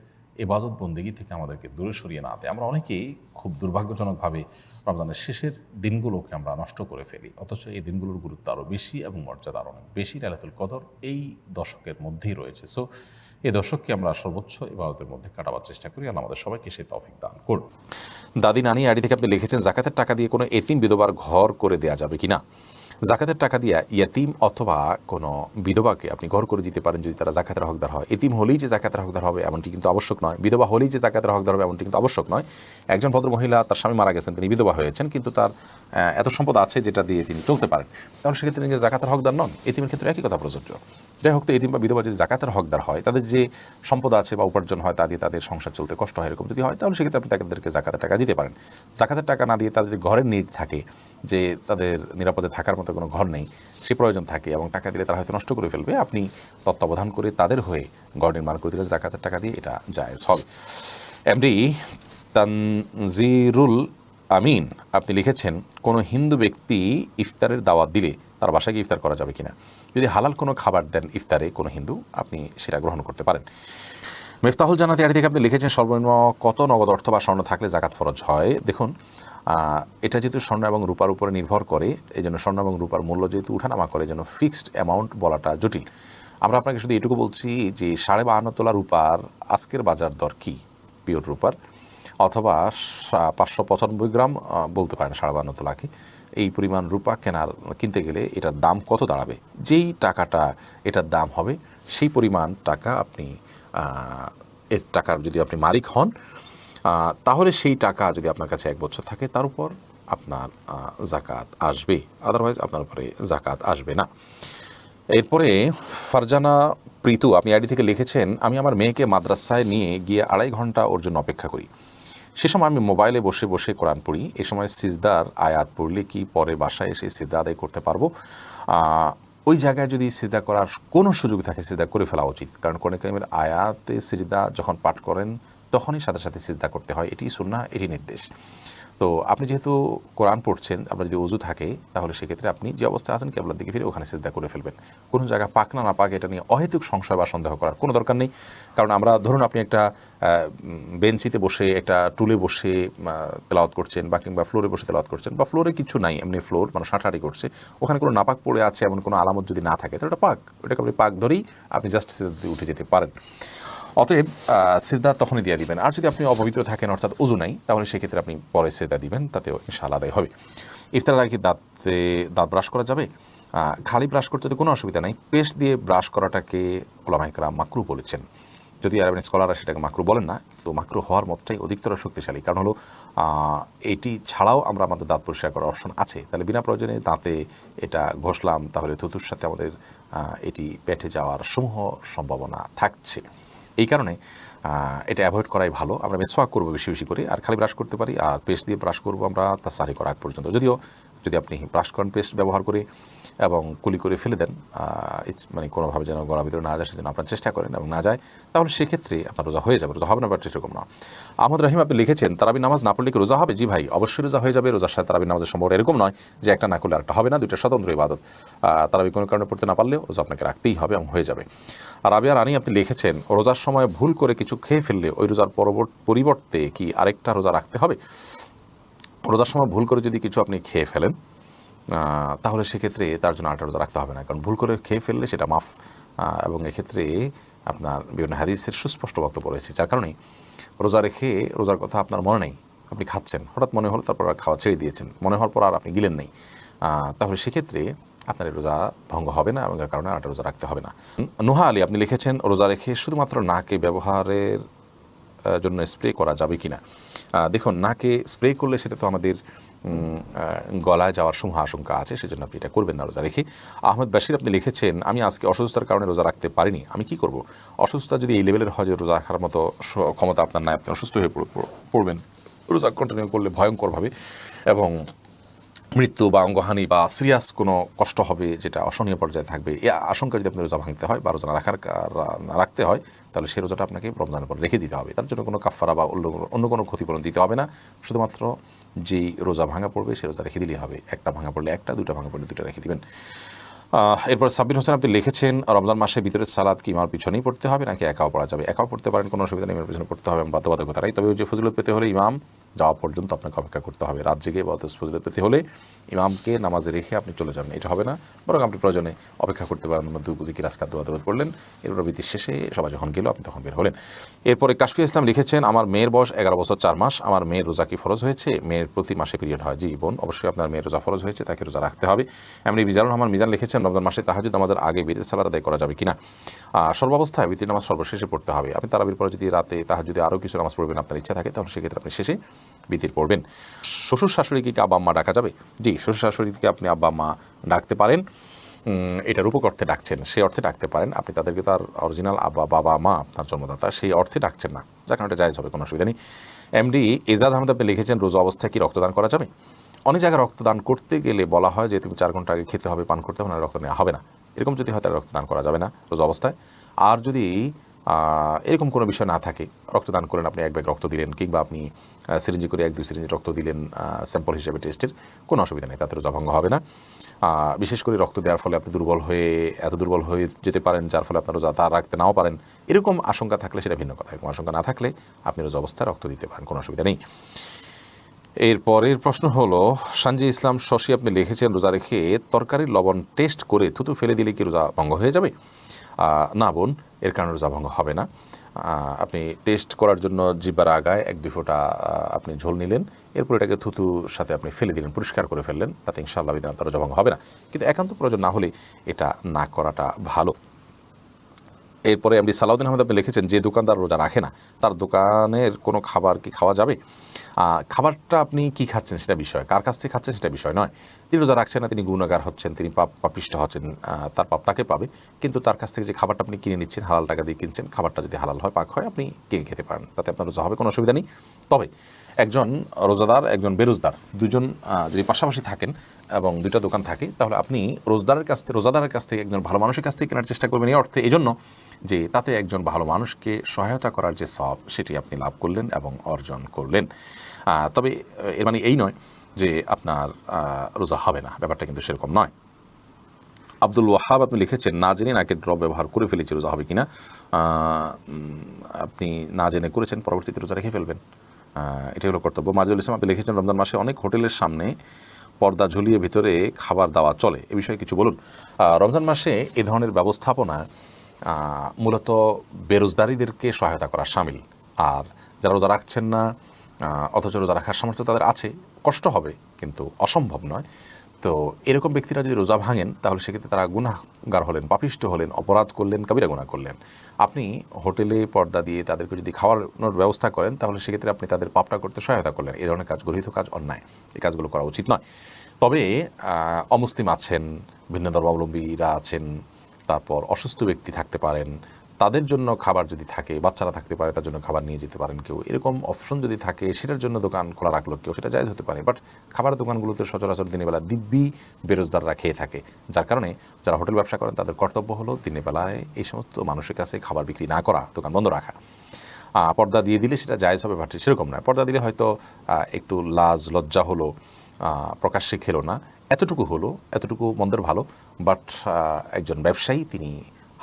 ইবাদত বন্দেগী থেকে আমাদেরকে দূরে সরিয়ে না দেয়। আমরা অনেকেই খুব দুর্ভাগ্যজনকভাবে রমজানের শেষের দিনগুলোকে আমরা নষ্ট করে ফেলি, অথচ এই দিনগুলোর গুরুত্ব আরও বেশি এবং মর্যাদা আরও অনেক বেশি। লাইলাতুল কদর এই দশকের মধ্যেই রয়েছে। সো এই দশককে আমরা সর্বোচ্চ ইবাদতের মধ্যে কাটাবার চেষ্টা করি। আল্লাহ আমাদের সবাইকে সেই তৌফিক দান করুন। দাদি নানি আইডি থেকে আপনি লিখেছেন, জাকাতের টাকা দিয়ে কোনো এতিম বিধবার ঘর করে দেওয়া যাবে কিনা? জাকাতের টাকা দিয়ে ইয়াতিম অথবা কোনো বিধবাকে আপনি ঘর করে দিতে পারেন যদি তারা জাকাতের হকদার হয়। এতিম হলেই যে জাকাতের হকদার হবে এমনটি কিন্তু আবশ্যক নয়, বিধবা হলেই যে জাকাতের হকদার হবে এমনটি কিন্তু আবশ্যক নয়। একজন ভদ্র মহিলা, তার স্বামী মারা গেছেন, তিনি বিধবা হয়েছেন, কিন্তু তার এত সম্পদ আছে যেটা দিয়ে তিনি চলতে পারেন, তাহলে সেক্ষেত্রে তিনি যে জাকাতের হকদার নন। এতিমের ক্ষেত্রে একই কথা প্রযোজ্য। যাই হোক, তো এতিম বা বিধবা যদি জাকাতের হকদার হয়, তাদের যে সম্পদ আছে বা উপার্জন হয় তা দিয়ে তাদের সংসার চলতে কষ্ট হয়, এরকম যদি হয়, তাহলে সেক্ষেত্রে আপনি তাদেরকে জাকাতের টাকা দিতে পারেন। জাকাতের টাকা না দিয়ে তাদের ঘরের নিড থাকে, যে তাদের নিরাপদে থাকার মতো কোনো ঘর নেই, সে প্রয়োজন থাকে, এবং টাকা দিলে তারা হয়তো নষ্ট করে ফেলবে, আপনি তত্ত্বাবধান করে তাদের হয়ে ঘর নির্মাণ করে দিলে জাকাতের টাকা দিয়ে এটা জায়েজ হবে। এমডি তানজিরুল আমিন আপনি লিখেছেন, কোনো হিন্দু ব্যক্তি ইফতারের দাওয়াত দিলে তার বাসায় গিয়ে ইফতার করা যাবে কিনা? যদি হালাল কোনো খাবার দেন ইফতারে কোনো হিন্দু, আপনি সেটা গ্রহণ করতে পারেন। মিফতাহুল জান্নাতি আড়ি থেকে আপনি লিখেছেন, সর্বনিম্ন কত নগদ অর্থ বা স্বর্ণ থাকলে জাকাত ফরজ হয়? দেখুন, এটা যেহেতু স্বর্ণ এবং রূপার উপরে নির্ভর করে, এই জন্য স্বর্ণ এবং রূপার মূল্য যেহেতু উঠানামা করে, এই জন্য ফিক্সড অ্যামাউন্ট বলাটা জটিল। আমরা আপনাকে শুধু এটুকু বলছি যে 52.5 তোলা রূপার আজকের বাজার দর কী, পিওর রূপার, অথবা 595 গ্রাম বলতে পারেন 52.5 তোলাকে, এই পরিমাণ রূপা কিনতে গেলে এটার দাম কত দাঁড়াবে? যেই টাকাটা এটার দাম হবে সেই পরিমাণ টাকা আপনি এর টাকার যদি আপনি মালিক হন, তাহলে সেই টাকা যদি আপনার কাছে 1 বছর থাকে তার উপর আপনার জাকাত আসবে, আদারওয়াইজ আপনার উপরে জাকাত আসবে না। এরপরে ফারজানা প্রীতু আপনি আইডি থেকে লিখেছেন, আমি আমার মেয়েকে মাদ্রাসায় নিয়ে গিয়ে 2.5 ঘন্টা ওর জন্য অপেক্ষা করি। সে সময় আমি মোবাইলে বসে বসে কোরআন পড়ি। এ সময় সিজদার আয়াত পড়লে কি পরে বাসায় এসে সিজদা আদায় করতে পারবো? ওই জায়গায় যদি সিজদা করার কোনো সুযোগ থাকে সিজদা করে ফেলা উচিত, কারণ কোরআন কারীমের আয়াতে সিজদা যখন পাঠ করেন তখনই সাথে সাথে সিজদা করতে হয়, এটি সুন্নাহ, এটি নির্দেশ। তো আপনি যেহেতু কোরআন পড়ছেন, আপনার যদি ওযু থাকে, তাহলে সেক্ষেত্রে আপনি যে অবস্থায় আছেন কিবলার দিকে ফিরে ওখানে সিজদা করে ফেলবেন। কোনো জায়গা পাক না না পাক এটা নিয়ে অহেতুক সংশয় বা সন্দেহ করার কোনো দরকার নেই। কারণ আমরা ধরুন আপনি একটা বেঞ্চিতে বসে, একটা টুলে বসে তেলাওয়াত করছেন, বা কিংবা ফ্লোরে বসে তেলাওয়াত করছেন, বা ফ্লোরে কিছু নাই, এমনি ফ্লোর মানে হাঁটাহাঁটি করছে, ওখানে কোনো নাপাক পড়ে আছে এমন কোনো আলামত যদি না থাকে, তাহলে এটা পাক, ওটাকে আপনি পাক ধরেই আপনি জাস্ট সিজদাতে উঠে যেতে পারেন। অতএব সিজদা তখনই দিয়ে দিবেন। আর যদি আপনি অপবিত্র থাকেন, অর্থাৎ ওযু নাই, তাহলে সেক্ষেত্রে আপনি পরে সিজদা দিবেন, তাতেও ইনশাআল্লাহ আদায় হবে। ইফতারের আগে দাঁত ব্রাশ করা যাবে? খালি ব্রাশ করতে তো কোনো অসুবিধা নাই, পেস্ট দিয়ে ব্রাশ করাটাকে উলামায়ে কেরাম মাকরুহ বলেছেন। যদি আরবেন স্কলাররা সেটাকে মাকরুহ বলেন না, তো মাকরুহ হওয়ার মতটাই অধিকতর শক্তিশালী। কারণ হলো এটি ছাড়াও আমরা আমাদের দাঁত পরিষ্কার করার অপশন আছে। তাহলে বিনা প্রয়োজনে দাঁতে এটা ঘষলাম, তাহলে থুতুর সাথে আমাদের এটি পেটে যাওয়ার সমূহ সম্ভাবনা থাকছে। এই কারণে এটা অ্যাভয়েড করাই ভালো। আমরা মেসওয়াক করবো বেশি বেশি করে, আর খালি ব্রাশ করতে পারি, আর পেস্ট দিয়ে ব্রাশ করবো আমরা তার সারি করা আগ পর্যন্ত। যদিও যদি আপনি ব্রাশ করেন পেস্ট ব্যবহার করে এবং কুলি করে ফেলে দেন, মানে কোনোভাবে যেন গলার ভিতরে না যায় সেজন্য আপনার চেষ্টা করেন, এবং না যায় তাহলে সেক্ষেত্রে আপনার রোজা হয়ে যাবে। রোজা হবে না বাট সেরকম না। আহমদ রহিম আপনি লিখেছেন, তারাবি নামাজ না পড়লে কি রোজা হবে? জি ভাই, অবশ্যই রোজা হয়ে যাবে। রোজার সাথে তারাবি নামাজের সম্পর্ক এরকম নয় যে একটা না করলে আরেকটা হবে না, দুইটা স্বতন্ত্র ইবাদত। তারাবি কোনো কারণে পড়তে না পারলেও রোজা আপনাকে রাখতেই হবে এবং হয়ে যাবে। আর রাবিয়া রানী আপনি লিখেছেন, রোজার সময় ভুল করে কিছু খেয়ে ফেললে ওই রোজার পরিবর্তে কি আরেকটা রোজা রাখতে হবে? রোজার সময় ভুল করে যদি কিছু আপনি খেয়ে ফেলেন, তাহলে সেক্ষেত্রে তার জন্য আরেকটা রোজা রাখতে হবে না, কারণ ভুল করে খেয়ে ফেললে সেটা মাফ। এবং এক্ষেত্রে আপনার বিভিন্ন হাদিসের সুস্পষ্ট বক্তব্য রয়েছে, যার কারণে রোজা রেখে রোজার কথা আপনার মনে নেই, আপনি খাচ্ছেন, হঠাৎ মনে হলো, তারপর আর খাওয়া ছেড়ে দিয়েছেন, মনে হওয়ার পর আর আপনি গিলেন নেই, তাহলে সেক্ষেত্রে আপনার এই রোজা ভঙ্গ হবে না এবং এর কারণে আরেকটা রোজা রাখতে হবে না। নুহা আলী আপনি লিখেছেন, রোজা রেখে শুধুমাত্র নাকে ব্যবহারের জন্য স্প্রে করা যাবে কিনা? দেখুন, নাকে স্প্রে করলে সেটা তো আমাদের গলায় যাওয়ার সমূহ আশঙ্কা আছে, সেজন্য আপনি এটা করবেন না রোজা রেখে। আহমেদ বাশির আপনি লিখেছেন, আমি আজকে অসুস্থতার কারণে রোজা রাখতে পারিনি, আমি কি করব? অসুস্থতা যদি এই লেভেলের হয় যে রোজা রাখার মতো ক্ষমতা আপনার নাই, আপনি অসুস্থ হয়ে পড়বেন, রোজা কন্টিনিউ করলে ভয়ঙ্করভাবে এবং মৃত্যু বা অঙ্গহানি বা সিরিয়াস কোনো কষ্ট হবে যেটা অসহনীয় পর্যায়ে থাকবে, এই আশঙ্কা যদি আপনি রোজা ভাঙতে হয় বা রোজা রাখতে হয়, তাহলে সেই রোজাটা আপনাকে রমজানের পর রেখে দিতে হবে। তার জন্য কোনো কাফারা বা অন্য কোনো ক্ষতিপূরণ দিতে হবে না, শুধুমাত্র যেই রোজা ভাঙা পড়বে সেই রোজা রেখে দিলেই হবে। একটা ভাঙা পড়লে একটা, দুইটা ভাঙা পড়লে দুইটা রেখে দিবেন। এরপর সাব্বির হোসেন আপনি লিখেছেন, রমজান মাসে ভিতরে সালাদ কি ইমামের পিছনেই পড়তে হবে নাকি একাও পড়া যাবে? একাও পড়তে পারেন, কোনো অসুবিধা নেই, ইমামের পিছনে পড়তে হবে, বাধ্যবাধকতা নাই। তবে ওই যে ফজিলত পেতে হলে ইমাম যাওয়া পর্যন্ত আপনাকে অপেক্ষা করতে হবে। রাত জেগে বা ফজিলত পেতে হলে ইমামকে নামাজে রেখে আপনি চলে যাবেন, এটা হবে না। বরং আপনি প্রয়োজনে অপেক্ষা করতে পারেন, মধ্যে বুঝি কি রাস্কাত দোয়া পড়লেন, এরপর বৃত্তির শেষে সবাই যখন গেল আপনি তখন বের হলেন। এরপরে কাশফি ইসলাম লিখেছেন, আমার মেয়ের বয়স 11 বছর 4 মাস, আমার মেয়ের রোজা কি ফরজ হয়েছে? মেয়ের প্রতি মাসে পিরিয়ড হয়। জি বোন, অবশ্যই আপনার মেয়ের রোজা ফরজ হয়েছে, তাকে রোজা রাখতে হবে। এমনি মিজানুর রহমান মিজান লিখেছেন, রমজান মাসে তাহাজ্জুদ নামাজের আগে বিতির সালাত আদায় করা যাবে কিনা? সর্বাবস্থায় বিতির নামাজ সর্বশেষে পড়তে হবে। আপনি তারাবির পরে যদি রাতে তাহাজ্জুদে আরও কিছু নামাজ পড়বেন আপনার ইচ্ছা থাকে, তাহলে সেক্ষেত্রে আপনি শেষে বিতির পড়বেন। শ্বশুর শাশুড়িকে কি আব্বা আম্মা ডাকা যাবে? জি, শ্বশুর শাশুড়িকে আপনি আব্বা আম্মা ডাকতে পারেন, এটার রূপক অর্থে ডাকছেন সেই অর্থে ডাকতে পারেন। আপনি তাদেরকে তার অরিজিনাল আব্বা বাবা মা আপনার জন্মদাতা সেই অর্থে ডাকছেন না, যার কারণে এটা জায়েজ হবে, কোনো অসুবিধা নেই। এমডি এজাজ আহমেদ আপনি লিখেছেন, রোজা অবস্থায় কি রক্তদান করা যাবে? অনেক জায়গায় রক্তদান করতে গেলে বলা হয় যে তুমি 4 ঘন্টা আগে খেতে হবে, পান করতে হবে, না রক্ত নেওয়া হবে না। এরকম যদি হয় তাহলে রক্তদান করা যাবে না রোজা অবস্থায়। আর যদি এরকম কোনো বিষয় না থাকে, রক্তদান করেন, আপনি 1 ব্যাগ রক্ত দিলেন, কিংবা আপনি সিরিঞ্জি করে 1-2 সিরিঞ্জ রক্ত দিলেন স্যাম্পল হিসেবে টেস্টের, কোনো অসুবিধা নেই, তাতে রোজা ভঙ্গ হবে না। বিশেষ করে রক্ত দেওয়ার ফলে আপনি এত দুর্বল হয়ে যেতে পারেন যার ফলে আপনার রোজা তা রাখতে নাও পারেন, এরকম আশঙ্কা থাকলে সেটা ভিন্ন কথা। এরকম আশঙ্কা না থাকলে আপনি রোজা অবস্থায় রক্ত দিতে পারেন, কোনো অসুবিধা নেই। এরপরের প্রশ্ন হলো, সঞ্জয় ইসলাম শশী আপনি লিখেছেন, রোজা রেখে তরকারির লবণ টেস্ট করে থুতু ফেলে দিলে কি রোজা ভঙ্গ হয়ে যাবে? না বোন, এর কারণে রোজা ভঙ্গ হবে না। আপনি টেস্ট করার জন্য জিহ্বার আগায় 1-2 ফোঁটা আপনি ঝোল নিলেন, এরপর এটাকে থুতুর সাথে আপনি ফেলে দিলেন, পরিষ্কার করে ফেললেন, তাতে ইনশাআল্লাহ বিধান তার রোজা ভঙ্গ হবে না। কিন্তু একান্ত প্রয়োজন না হলে এটা না করাটা ভালো। এরপরে এমডি সালাউদ্দিন আহমেদ আপনি লিখেছেন, যে দোকানদার রোজা রাখে না তার দোকানের কোনো খাবার কি খাওয়া যাবে? খাবারটা আপনি কি খাচ্ছেন সেটা বিষয়, কার কাছ থেকে খাচ্ছেন সেটা বিষয় নয়। তিনি রোজা রাখছেন না, তিনি গুনাহগার হচ্ছেন, তিনি পাপিষ্ঠ হচ্ছেন, তার পাপ তাকে পাবে। কিন্তু তার কাছ থেকে যে খাবারটা আপনি কিনে নিচ্ছেন, হালাল টাকা দিয়ে কিনছেন, খাবারটা যদি হালাল হয়, পাক হয়, আপনি কিনে খেতে পারেন, তাতে আপনার রোজা হবে, কোনো অসুবিধা নেই। তবে একজন রোজাদার একজন বেরোজদার দুজন যদি পাশাপাশি থাকেন এবং 2টা দোকান থাকে, তাহলে আপনি রোজাদারের কাছ থেকে একজন ভালো মানুষের কাছ থেকে কেনার চেষ্টা করবেন, এই অর্থে এই জন্য যে তাতে একজন ভালো মানুষকে সহায়তা করার যে সওয়াব সেটি আপনি লাভ করলেন এবং অর্জন করলেন। তবে এর মানে এই নয় যে আপনার রোজা হবে না, ব্যাপারটা কিন্তু সেরকম নয়। আব্দুল ওয়াহাব আপনি লিখেছেন, না জেনে নাকের ড্রপ ব্যবহার করে ফেলেছি, রোজা হবে কিনা? আপনি না জেনে করেছেন, পরবর্তীতে রোজা রেখে ফেলবেন, এটাই হলো কর্তব্য। মাজুল ইসলাম আপনি লিখেছেন, রমজান মাসে অনেক হোটেলের সামনে পর্দা ঝুলিয়ে ভিতরে খাবার দেওয়া চলে, এ বিষয়ে কিছু বলুন। রমজান মাসে এ ধরনের ব্যবস্থাপনা মূলত বেরোজগারীদেরকে সহায়তা করা শামিল। আর যারা রোজা রাখছেন না অথচ রোজা রাখার সামর্থ্য তাদের আছে, কষ্ট হবে কিন্তু অসম্ভব নয়। তো এরকম ব্যক্তিরা যদি রোজা ভাঙেন তাহলে সেক্ষেত্রে তারা গুনাহগার হলেন, পাপিষ্ঠ হলেন, অপরাধ করলেন, কবিরা গুনাহ করলেন। আপনি হোটেলে পর্দা দিয়ে তাদেরকে যদি খাওয়ানোর ব্যবস্থা করেন তাহলে সেক্ষেত্রে আপনি তাদের পাপটা করতে সহায়তা করলেন। এই ধরনের কাজ গৃহীত কাজ অন্যায়, এই কাজগুলো করা উচিত নয়। তবে অমুসলিম আছেন, ভিন্ন ধর্মাবলম্বীরা আছেন, তারপর অসুস্থ ব্যক্তি থাকতে পারেন, তাদের জন্য খাবার যদি থাকে, বাচ্চারা থাকতে পারে তার জন্য খাবার নিয়ে যেতে পারেন কেউ, এরকম অপশন যদি থাকে সেটার জন্য দোকান খোলা রাখলো কেউ, সেটা জায়েজ হতে পারে। বাট খাবারের দোকানগুলোতে সচরাচর দিনের বেলা দিব্যি বেরোজদাররা খেয়ে থাকে, যার কারণে যারা হোটেল ব্যবসা করেন তাদের কর্তব্য হলো দিনের বেলায় এই সমস্ত মানুষের কাছে খাবার বিক্রি না করা, দোকান বন্ধ রাখা। পর্দা দিয়ে দিলে সেটা জায়েজ হবে, বাট সেরকম নয়। পর্দা দিলে হয়তো একটু লাজ লজ্জা হলো, প্রকাশ্যে খেলো না, এতটুকু মন্দের ভালো। বাট একজন ব্যবসায়ী তিনি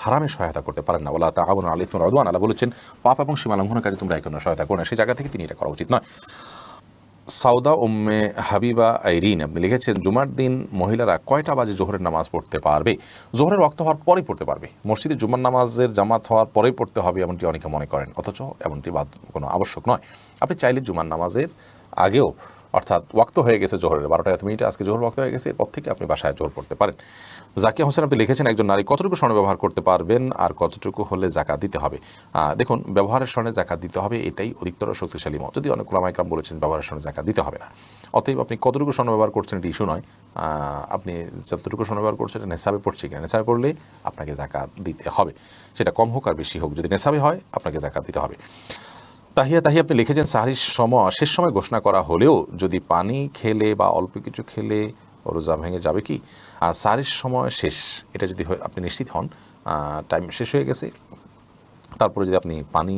হারামে সহায়তা করতে পারেন না। ওয়ালা তাআওয়ানু আলাল ইসমি ওয়াল উদওয়ান, আল্লাহ বলেছেন পাপ এবং সীমালঙ্ঘনের কাজে তোমরা একে অন্যের সহায়তা করো না, সেই জায়গা থেকে তিনি এটা করা উচিত নয়। সাউদা উম্মে হাবিবা আইরিন আপনি লিখেছেন, জুমার দিন মহিলারা কয়টা বাজে জোহরের নামাজ পড়তে পারবে? জোহরের ওয়াক্ত হওয়ার পরেই পড়তে পারবে। মসজিদে জুমার নামাজের জামাত হওয়ার পরেই পড়তে হবে এমনটি অনেকে মনে করেন, অথচ এমনটি কোনো আবশ্যক নয়। আপনি চাইলে জুমার নামাজের আগেও অর্থাৎ ওয়াক্ত হয়ে গেছে জোহরের 12টা 1 মিনিটে আজকে জোহর ওয়াক্ত হয়ে গেছে, এরপর থেকে আপনি বাসায় জোহর পড়তে পারেন। জাকিয়া হোসেন আপনি লিখেছেন একজন নারী কতটুকু স্বর্ণ ব্যবহার করতে পারবেন আর কতটুকু হলে জাকাত দিতে হবে? দেখুন, ব্যবহারের স্বর্ণে জাকাত দিতে হবে, এটাই অধিকতর শক্তিশালী মত। যদি অনেক ওলামা ইকরাম বলেছেন ব্যবহারের স্বর্ণে জাকাত দিতে হবে না। অতএব আপনি কতটুকু স্বর্ণ ব্যবহার করছেন এটা ইস্যু নয়, আপনি যতটুকু স্বর্ণ ব্যবহার করছেন এটা নেশাবে পড়ছে কিনা, নেশাবে পড়লে আপনাকে জাকাত দিতে হবে, সেটা কম হোক আর বেশি হোক, যদি নেশাবে হয় আপনাকে জাকাত দিতে হবে। তাহিয়া আপনি লিখেছেন সাহরির সময় শেষ সময় ঘোষণা করা হলেও যদি পানি খেলে বা অল্প কিছু খেলে রোজা ভেঙে যাবে কি? আর সাহরির সময় শেষ, এটা যদি আপনি নিশ্চিত হন টাইম শেষ হয়ে গেছে, তারপরে যদি আপনি পানি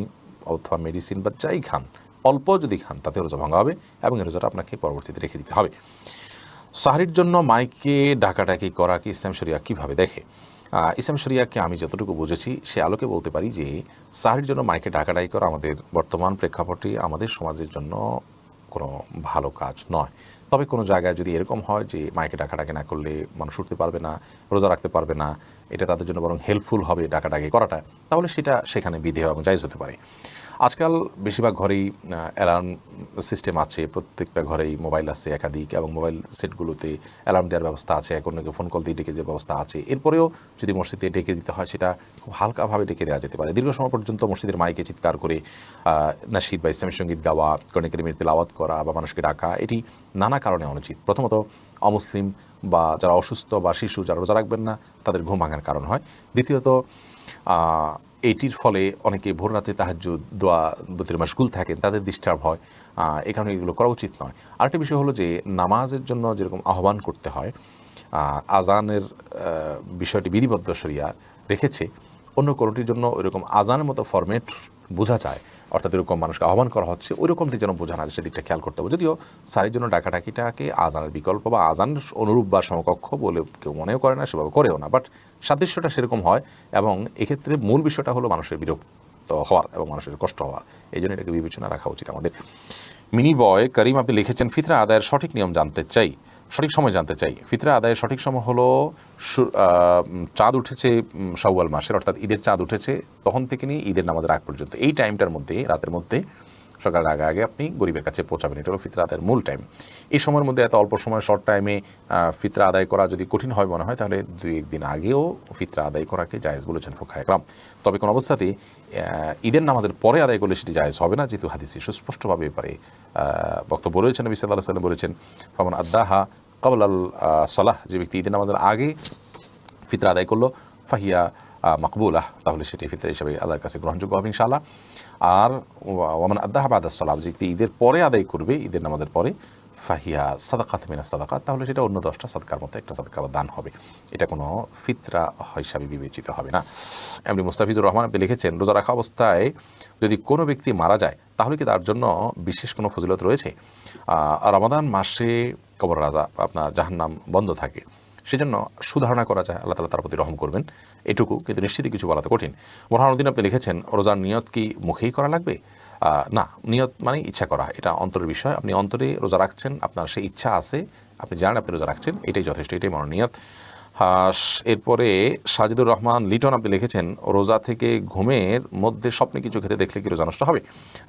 অথবা মেডিসিন বা যাই খান, অল্প যদি খান, তাতে রোজা ভাঙা হবে এবং এই রোজাটা আপনাকে পরবর্তীতে রেখে দিতে হবে। সাহরির জন্য মাইকে ডাকাডাকি করা কি ইসলাম শরিয়া কীভাবে দেখে? ইসলাম শরিয়াকে আমি যতটুকু বুঝেছি সে আলোকে বলতে পারি যে সাহরির জন্য মাইকে ডাকাডাকি করা আমাদের বর্তমান প্রেক্ষাপটে আমাদের সমাজের জন্য কোনো ভালো কাজ নয়। তবে কোনো জায়গায় যদি এরকম হয় যে মাইকে ডাকাডাকি না করলে মানুষ উঠতে পারবে না, রোজা রাখতে পারবে না, এটা তাদের জন্য বরং হেল্পফুল হবে ডাকাডাকি করাটা, তাহলে সেটা সেখানে বিধেয় এবং জায়েজ হতে পারে। আজকাল বেশিরভাগ ঘরেই অ্যালার্ম সিস্টেম আছে, প্রত্যেকটা ঘরেই মোবাইল আছে একাধিক, এবং মোবাইল সেটগুলোতে অ্যালার্ম দেওয়ার ব্যবস্থা আছে, অন্যকে ফোন কল দিয়ে ডেকে দেওয়ার ব্যবস্থা আছে। এরপরেও যদি মসজিদে ডেকে দিতে হয় সেটা খুব হালকাভাবে ডেকে দেওয়া যেতে পারে। দীর্ঘ সময় পর্যন্ত মসজিদের মাইকে চিৎকার করে নাশিদ বা ইসলামী সঙ্গীত গাওয়া, কোরআন কারীমের তেলাওয়াত করা বা মানুষকে ডাকা, এটি নানা কারণে অনুচিত। প্রথমত অমুসলিম বা যারা অসুস্থ বা শিশু যারা রোজা রাখবেন না তাদের ঘুম ভাঙার কারণ হয়। দ্বিতীয়ত এইটির ফলে অনেকে ভোর রাতে তাহাজ্জুদ দোয়া বতির মাশগুল থাকেন, তাদের ডিস্টার্ব হয়, এই কারণে এগুলো করা উচিত নয়। আরেকটা বিষয় হলো যে নামাজের জন্য যেরকম আহ্বান করতে হয়, আজানের বিষয়টি বিধিবদ্ধ শরিয়া রেখেছে, অন্য কোনোটির জন্য ওইরকম আজানের মতো ফরম্যাট বোঝা যায়, অর্থাৎ এরকম মানুষকে আহ্বান করা হচ্ছে ওইরকমটি যেন বোঝা না যায়, সেদিকটা খেয়াল করতে হবে। যদিও সারির জন্য ডাকাডাকিটাকে আজানের বিকল্প বা আজানের অনুরূপ বা সমকক্ষ বলে কেউ মনেও করে না, সেভাবে করেও না, বাট সাদৃশ্যটা সেরকম হয়। এবং এক্ষেত্রে মূল বিষয়টা হলো মানুষের বিরক্ত হওয়ার এবং মানুষের কষ্ট হওয়ার, এই জন্য এটাকে বিবেচনা রাখা উচিত আমাদের। মিনি বয় করিম আপনি লিখেছেন ফিতরা আদায়ের সঠিক নিয়ম জানতে চাই, সঠিক সময় জানতে চাই। ফিতরা আদায়ের সঠিক সময় হলো চাঁদ উঠেছে শাওয়াল মাসের, অর্থাৎ ঈদের চাঁদ উঠেছে তখন থেকে নিয়ে ঈদের নামাজের আগ পর্যন্ত, এই টাইমটার মধ্যে, রাতের মধ্যে, সকালের আগে আগে আপনি গরিবের কাছে পৌঁছাবেন, এটা হলো ফিতরা আদায়ের মূল টাইম। এই সময়ের মধ্যে এত অল্প সময় শর্ট টাইমে ফিতরা আদায় করা যদি কঠিন হয় মনে হয়, তাহলে 2-1 দিন আগেও ফিতরা আদায় করাকে জায়েজ বলেছেন ফুকাহায়ে কেরাম। তবে কোনো অবস্থাতেই ঈদের নামাজের পরে আদায় করলে সেটি জায়েজ হবে না, যেহেতু হাদিসে সুস্পষ্টভাবে এবারে বক্তব্য রয়েছেন, নবী সাল্লাল্লাহু আলাইহি ওয়াসাল্লাম বলেছেন ফামান আদ্দাহা ক্বাবলাল সালাহ, যে ব্যক্তি ঈদের নামাজের আগে ফিতরা আদায় করলো ফাহিয়া মাকবুলাহ, তাহলে সেটি ফিতরা হিসেবে আল্লাহর কাছে গ্রহণযোগ্য হবে ইনশাআল্লাহ। আর ওয়ামান আদ্দাহা বাদাস সালাম, যে ব্যক্তি ঈদের পরে আদায় করবে, ঈদের নামাজের পরে, ফাহিয়া সাদাকাত মিনাস সাদাকাত, তাহলে সেটা অন্য 10টা সাদকার মতো একটা সাদকা বা দান হবে, এটা কোনো ফিতরা হিসাবে বিবেচিত হবে না। এমনি মুস্তাফিজুর রহমান আপনি লিখেছেন রোজা রাখা অবস্থায় যদি কোনো ব্যক্তি মারা যায় তাহলে কি তার জন্য বিশেষ কোনো ফজিলত রয়েছে? রমাদান মাসে কবর রাজা আপনার জাহান্নাম বন্ধ থাকে, সেজন্য সুধারণা করা যায় আল্লাহ তাআলা তার প্রতি রহম করবেন, এটুকু, কিন্তু নিশ্চিতই কিছু বলা তো কঠিন। বোরহানুদ্দিন আপনি লিখেছেন রোজার নিয়ত কি মুখেই করা লাগবে? না, নিয়ত মানে ইচ্ছা করা, এটা অন্তরের বিষয়। আপনি অন্তরে রোজা রাখছেন, আপনার সেই ইচ্ছা আছে, আপনি জানেন আপনি রোজা রাখছেন, এটাই যথেষ্ট, এটাই মনোনিয়ত। এরপরে সাজিদুর রহমান লিটন আপনি লিখেছেন রোজা থেকে ঘুমের মধ্যে স্বপ্নে কিছু খেতে দেখলে কি রোজা নষ্ট হবে?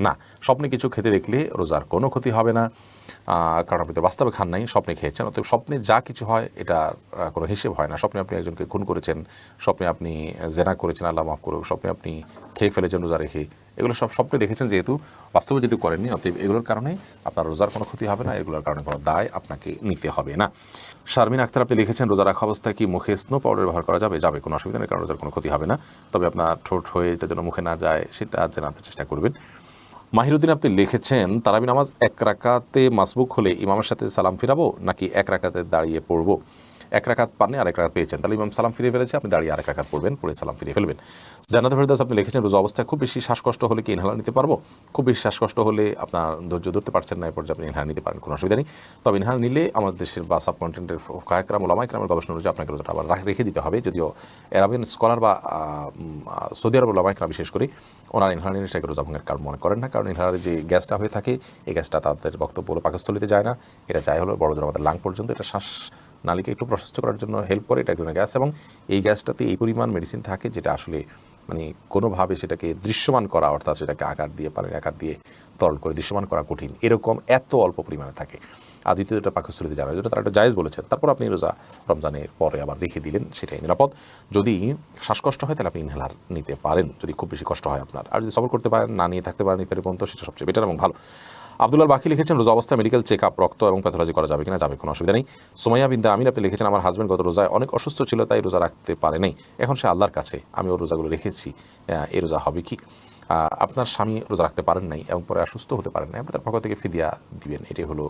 না, স্বপ্নে কিছু খেতে দেখলে রোজার কোনো ক্ষতি হবে না, কারণ আপনি তো বাস্তবে খান নাই, স্বপ্নে খেয়েছেন। অতএব স্বপ্নে যা কিছু হয় এটা কোনো হিসেব হয় না। স্বপ্নে আপনি একজনকে খুন করেছেন, স্বপ্নে আপনি জেনা করেছেন, আল্লাহ মাফ করুক, স্বপ্নে আপনি খেয়ে ফেলেছেন রোজা রেখে, এগুলো সব স্বপ্নে দেখেছেন, যেহেতু বাস্তবে যেহেতু করেননি, অতএব এগুলোর কারণে আপনার রোজার কোনো ক্ষতি হবে না, এগুলোর কারণে কোনো দায় আপনাকে নিতে হবে না। শারমিন আক্তার আপনি লিখেছেন রোজা রাখা অবস্থায় কি মুখে স্নো পাউডার ব্যবহার করা যাবে? যাবে, কোনো অসুবিধা নেই, কারণ রোজার কোনো ক্ষতি হবে না। তবে আপনার ঠোঁট হয়ে এটা যেন মুখে না যায় সেটা যেন আপনি চেষ্টা করবেন। মাহিরুদ্দিন আপনি লিখেছেন তারাবি নামাজ 1 রাকাতে মাসবুক হলে ইমামের সাথে সালাম ফিরাবো নাকি 1 রাকাতে দাঁড়িয়ে পড়বো? 1 রাকাত পাননি, আর 1 রাকাত পেয়েছেন, তাহলে ইমাম সালাম ফিরিয়ে ফেলেছে, আপনি দাঁড়িয়ে 1 রাকাত পড়বেন, পড়ে সালাম ফিরিয়ে ফেলবেন। জান্নাতুল ফেরদাউস আপনি লিখেছেন রোজা অবস্থায় খুব বেশি শ্বাসকষ্ট হলে কি ইনহেলার নিতে পারবো? খুব বেশি শ্বাসকষ্ট হলে আপনার ধৈর্য ধরতে পারছেন না, এরপর আপনি ইনহেলার নিতে পারেন, কোনো অসুবিধা নেই। তবে ইনহেলার নিলে আমাদের দেশের বা সাবকন্টিনেন্টের ফুকাহায়ে কেরাম, উলামায়ে কেরামের গবেষণা অনুযায়ী আপনাকে রোজাটা আবার রেখে দিতে হবে। যদিও আরবিয়ান স্কলার বা সৌদি আরব উলামায়ে কেরাম বিশেষ করে ওনারা ইনহেলার নিলে সেটাকে রোজা ভঙ্গের কারণ মনে করেন না, কারণ ইনহেলারের যে গ্যাসটা হয়ে থাকে এই গ্যাসটা তাদের বক্তব্য হলো পাকস্থলিতে যায় না, এটা যায় হলো বড় আমাদের লাং পর্যন্ত, এটা শ্বাস নালীকে একটু প্রশস্ত করার জন্য হেল্প করে, এটা এক ধরনের গ্যাস, এবং এই গ্যাসটাতে এই পরিমাণ মেডিসিন থাকে যেটা আসলে মানে কোনোভাবে সেটাকে দৃশ্যমান করা, অর্থাৎ সেটাকে আকার দিয়ে পানির আকার দিয়ে তরল করে দৃশ্যমান করা কঠিন, এরকম এত অল্প পরিমাণে থাকে। আর দ্বিতীয়টা পাকস্থলীতে জানা যেটা তারা একটা জায়েজ বলেছেন। তারপর আপনি রোজা রমজানের পরে আবার রেখে দিলেন, সেটাই নিরাপদ। যদি শ্বাসকষ্ট হয় তাহলে আপনি ইনহেলার নিতে পারেন, যদি খুব বেশি কষ্ট হয় আপনার। আর যদি সবর করতে পারেন, না নিয়ে থাকতে পারেন ইফতারি পর্যন্ত, সেটা সবচেয়ে বেটার এবং ভালো। আব্দুল্লাহ বাকি লিখেছেন রোজা অবস্থায় মেডিকেল চেক আপ, রক্ত এবং প্যাথোলজি করা যাবে কিনা? যাবে, কোনো অসুবিধা নেই। সুমাইয়া বিনতে আমিন আপনি লিখেছেন আমার হাজব্যান্ড গত রোজায় অনেক অসুস্থ ছিল, তাই রোজা রাখতে পারে নাই। এখন সে আল্লাহর কাছে, আমি ওর রোজাগুলো রেখেছি, এই রোজা হবে কি? আপনার স্বামী রোজা রাখতে পারেন নাই এবং পরে অসুস্থ হতে পারেন নাই, আপনি তার পক্ষ থেকে ফিদিয়া দিবেন, এটাই হলো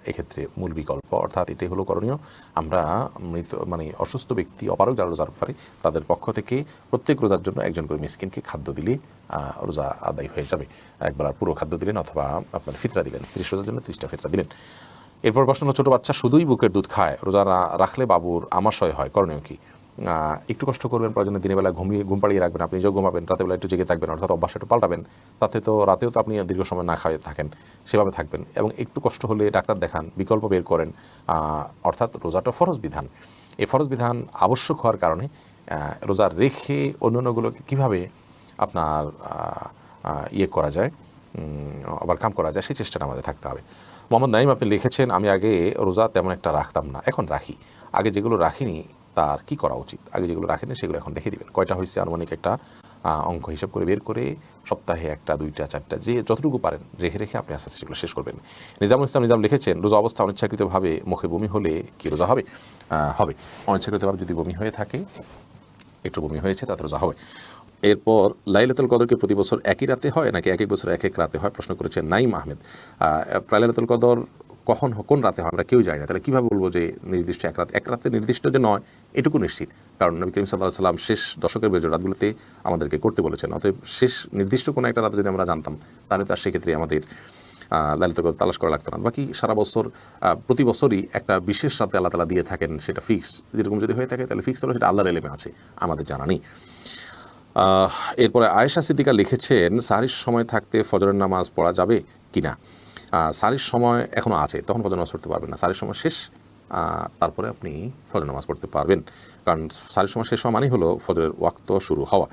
এক্ষেত্রে মূল বিকল্প। অর্থাৎ এটাই হলো করণীয়। আমরা মৃত মানে অসুস্থ ব্যক্তি, অপারক যারা রোজা রাখতে পারে, তাদের পক্ষ থেকে প্রত্যেক রোজার জন্য একজন করে মিসকিনকে খাদ্য দিলে রোজা আদায় হয়ে যাবে। একবার আর পুরো খাদ্য দিলেন অথবা আপনার ফিতরা দিলেন, 30 রোজার জন্য 30টা ফিতরা দিলেন। এরপর প্রশ্ন হলো, ছোটো বাচ্চা শুধুই বুকের দুধ খায়, রোজা রাখলে বাবুর আমাশয় হয়, করণীয় কি? একটু কষ্ট করবেন, প্রয়োজনে দিনের বেলা ঘুম পাড়িয়ে রাখবেন, আপনি নিজেও ঘুমাবেন, রাতের বেলা একটু জেগে থাকবেন, অর্থাৎ অভ্যাস একটু পাল্টাবেন। তাতে তো রাতেও তো আপনি দীর্ঘ সময় না খাওয়া থাকেন, সেভাবে থাকবেন। এবং একটু কষ্ট হলে ডাক্তার দেখান, বিকল্প বের করেন। অর্থাৎ রোজাটা ফরজ বিধান, এই ফরজ বিধান আবশ্যক হওয়ার কারণে রোজা রেখে অন্যান্যগুলোকে কীভাবে আপনার ইয়ে করা যায়, ওভারকাম করা যায়, সেই চেষ্টাটা আমাদের থাকতে হবে। মোহাম্মদ নাইম আপনি লিখেছেন আমি আগে রোজা তেমন একটা রাখতাম না, এখন রাখি। আগে যেগুলো রাখিনি তার কি করা উচিত? আগে যেগুলো রাখেনি সেগুলো এখন রেখে দিবেন। কয়টা হয়েছে আনুমানিক একটা অঙ্ক হিসাব করে বের করে সপ্তাহে 1টা 2টা 4টা যে যতটুকু পারেন রেখে রেখে আপনি আস্তে আস্তে সেগুলো শেষ করবেন। নিজামুল ইসলাম নিজাম লিখেছেন রোজা অবস্থা অনিচ্ছাকৃতভাবে মুখে বমি হলে কি রোজা হবে? হবে। অনিচ্ছাকৃতভাবে যদি বমি হয়ে থাকে, একটু বমি হয়েছে, তাতে রোজা হবে। এরপর লাইলাতুল কদর কি প্রতি বছর একই রাতে হয় নাকি এক এক বছর এক এক রাতে হয়? প্রশ্ন করেছেন নাইম আহমেদ। লাইলাতুল কদর কখন কোন রাতে হয় আমরা কেউ জানি না, তাহলে কীভাবে বলবো যে নির্দিষ্ট এক রাতে নির্দিষ্ট যে নয় এটুকু নিশ্চিত, কারণ নবী করিম সাল্লাল্লাহু আলাইহি ওয়াসাল্লাম শেষ দশকের বেজোড় রাতগুলোতে আমাদেরকে করতে বলেছেন। অতএব শেষ নির্দিষ্ট কোনো একটা রাতে যদি আমরা জানতাম, তাহলে তার সেক্ষেত্রে আমাদের লাইলাতুল কদর তালাশ করা লাগতো না। বাকি সারা বছর প্রতি বছরই একটা বিশেষ রাতে আল্লাহ তাআলা দিয়ে থাকেন, সেটা ফিক্স। যেরকম যদি হয়ে থাকে তাহলে ফিক্স হলো, সেটা আল্লাহর ইলমে আছে, আমাদের জানা নেই। এরপরে আয়েশা সিদ্দিকা লিখেছেন সাহরির সময় থাকতে ফজরের নামাজ পড়া যাবে কিনা? সাহরির সময় এখনও আছে, তখন ফজর নামাজ পড়তে পারবেন না। সাহরির সময় শেষ, তারপরে আপনি ফজর নামাজ পড়তে পারবেন, কারণ সাহরির সময় শেষ হওয়া মানেই হলো ফজরের ওয়াক্ত শুরু হওয়া।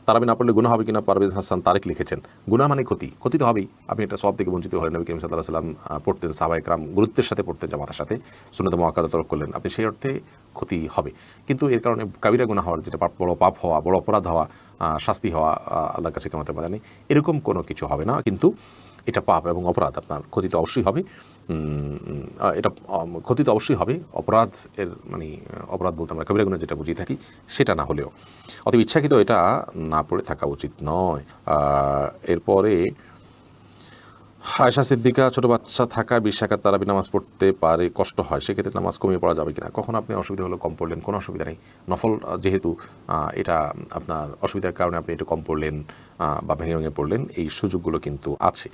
তারাবি না পড়লে গুনাহ হবে কিনা পারভেজ হাসান তারেক লিখেছেন গুনাহ মানে ক্ষতি তো হবেই, আপনি একটা সওয়াব থেকে বঞ্চিত হলেন। নবী করিম সাল্লাল্লাহু আলাইহি ওয়াসাল্লাম পড়তেন, সাহাবায়ে কেরাম গুরুত্বের সাথে পড়তেন, জামাতের সাথে সুন্নাত মুআক্কাদা তরক করলেন, আপনি সেই অর্থে ক্ষতি হবে। কিন্তু এর কারণে কাবিরা গুনাহ হওয়ার, যেটা বড় পাপ হওয়া, বড় অপরাধ হওয়া, শাস্তি হওয়া আল্লাহর কাছে কিয়ামতের ময়দানে, এরকম কোনো কিছু হবে না। কিন্তু এটা পাপ এবং অপরাধ, আপনার ক্ষতি তো অবশ্যই হবে। এটা ক্ষতি তো অবশ্যই হবে, অপরাধ এর মানে অপরাধ বলতে আমরা কবিরা গুনাহ যেটা বুঝিয়ে থাকি সেটা না হলেও, অতএব ইচ্ছাকৃত এটা না পড়ে থাকা উচিত নয়। এরপরে আয়েশা সিদ্দিকা ছোট বাচ্চা থাকা 20 রাকাত তারাবি নামাজ পড়তে পারে, কষ্ট হয়, সেক্ষেত্রে নামাজ কমিয়ে পড়া যাবে কিনা? কখন আপনি অসুবিধা হলে কম পড়লেন, কোনো অসুবিধা নেই। নফল যেহেতু এটা আপনার অসুবিধার কারণে আপনি একটু কম পড়লেন বা ভেঙে ভেঙে পড়লেন, এই সুযোগগুলো কিন্তু আছে।